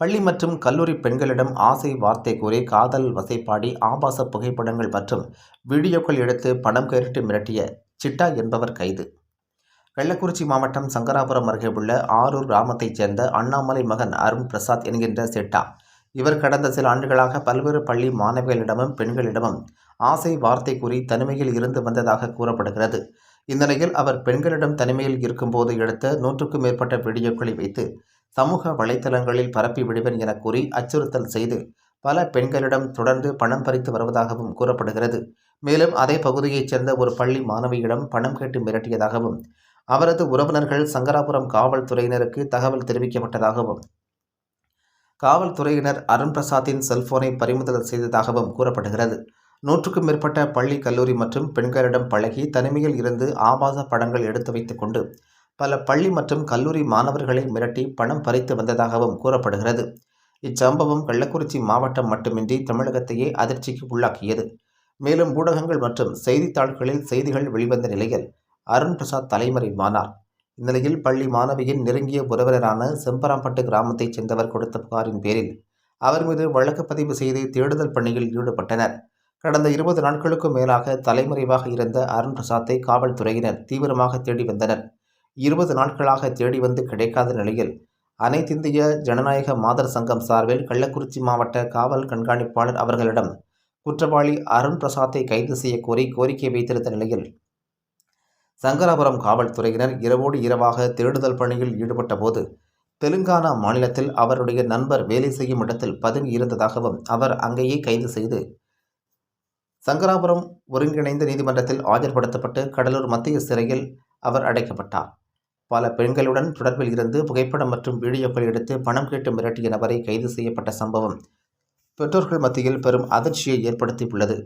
பள்ளி மற்றும் கல்லூரி பெண்களிடம் ஆசை வார்த்தை கூறி காதல் வசைபாடி ஆபாச புகைப்படங்கள் மற்றும் வீடியோக்கள் எடுத்து பணம் கேட்டு மிரட்டிய சிட்டா என்பவர் கைது. கள்ளக்குறிச்சி மாவட்டம் சங்கராபுரம் அருகே உள்ள ஆரூர் கிராமத்தைச் சேர்ந்த அண்ணாமலை மகன் அருண் பிரசாத் என்கின்ற சிட்டா. இவர் கடந்த சில ஆண்டுகளாக பல்வேறு பள்ளி மாணவிகளிடமும் பெண்களிடமும் ஆசை வார்த்தை கூறி தனிமையில் இருந்து வந்ததாக கூறப்படுகிறது. இந்நிலையில் அவர் பெண்களிடம் தனிமையில் இருக்கும்போது எடுத்த 100க்கும் மேற்பட்ட வீடியோக்களை வைத்து சமூக வலைதளங்களில் பரப்பி விடுவேன் என கூறி அச்சுறுத்தல் செய்து பல பெண்களிடம் தொடர்ந்து பணம் பறித்து வருவதாகவும் கூறப்படுகிறது. மேலும் அதே பகுதியைச் சேர்ந்த ஒரு பள்ளி மாணவியிடம் பணம் கேட்டு மிரட்டியதாகவும் அவரது உறவினர்கள் சங்கராபுரம் காவல்துறையினருக்கு தகவல் தெரிவிக்கப்பட்டதாகவும் காவல்துறையினர் அருண் பிரசாத்தின் செல்போனை பறிமுதல் செய்ததாகவும் கூறப்படுகிறது. 100க்கும் மேற்பட்ட பள்ளி கல்லூரி மற்றும் பெண்களிடம் பழகி தனிமையில் இருந்து ஆபாச படங்கள் எடுத்து வைத்துக் கொண்டு பல பள்ளி மற்றும் கல்லூரி மாணவர்களை மிரட்டி பணம் பறித்து வந்ததாகவும் கூறப்படுகிறது. இச்சம்பவம் கள்ளக்குறிச்சி மாவட்டம் மட்டுமின்றி தமிழகத்தையே அதிர்ச்சிக்கு உள்ளாக்கியது. மேலும் ஊடகங்கள் மற்றும் செய்தித்தாள்களில் செய்திகள் வெளிவந்த நிலையில் அருண் பிரசாத் தலைமறைவானார். இந்நிலையில் பள்ளி மாணவியின் நெருங்கிய உறவினரான செம்பராம்பட்டு கிராமத்தைச் சேர்ந்தவர் கொடுத்த புகாரின் பேரில் அவர் மீது வழக்கு பதிவு செய்து தேடுதல் பணியில் ஈடுபட்டனர். கடந்த 20 நாட்களுக்கும் மேலாக தலைமறைவாக இருந்த அருண் பிரசாத்தை காவல்துறையினர் தீவிரமாக தேடி வந்தனர். 20 நாட்களாக தேடி வந்து கிடைக்காத நிலையில் அனைத்திந்திய ஜனநாயக மாதர் சங்கம் சார்பில் கள்ளக்குறிச்சி மாவட்ட காவல் கண்காணிப்பாளர் அவர்களிடம் குற்றவாளி அருண் பிரசாத்தை கைது செய்ய கோரி கோரிக்கை வைத்திருந்த நிலையில் சங்கராபுரம் காவல்துறையினர் இரவோடு இரவாக தேடுதல் பணியில் ஈடுபட்ட போது தெலுங்கானா மாநிலத்தில் அவருடைய நண்பர் வேலை செய்யும் இடத்தில் பதுங்கி இருந்ததாகவும் அவர் அங்கேயே கைது செய்து சங்கராபுரம் ஒருங்கிணைந்த நீதிமன்றத்தில் ஆஜர்படுத்தப்பட்டு கடலூர் மத்திய சிறையில் அவர் அடைக்கப்பட்டார். பல பெண்களுடன் தொடர்பில் இருந்து புகைப்படம் மற்றும் வீடியோக்கள் எடுத்து பணம் கேட்டு மிரட்டிய நபரை கைது செய்யப்பட்ட சம்பவம் பெற்றோர்கள் மத்தியில் பெரும் அதிர்ச்சியை ஏற்படுத்தியுள்ளது.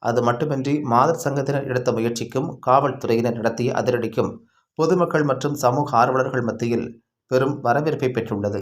அது மட்டுமின்றி மாதர் சங்கத்தினர் எடுத்த முயற்சிக்கும் காவல்துறையினர் நடத்திய அதிரடிக்கும் பொதுமக்கள் மற்றும் சமூக ஆர்வலர்கள் மத்தியில் பெரும் வரவேற்பை பெற்றுள்ளது.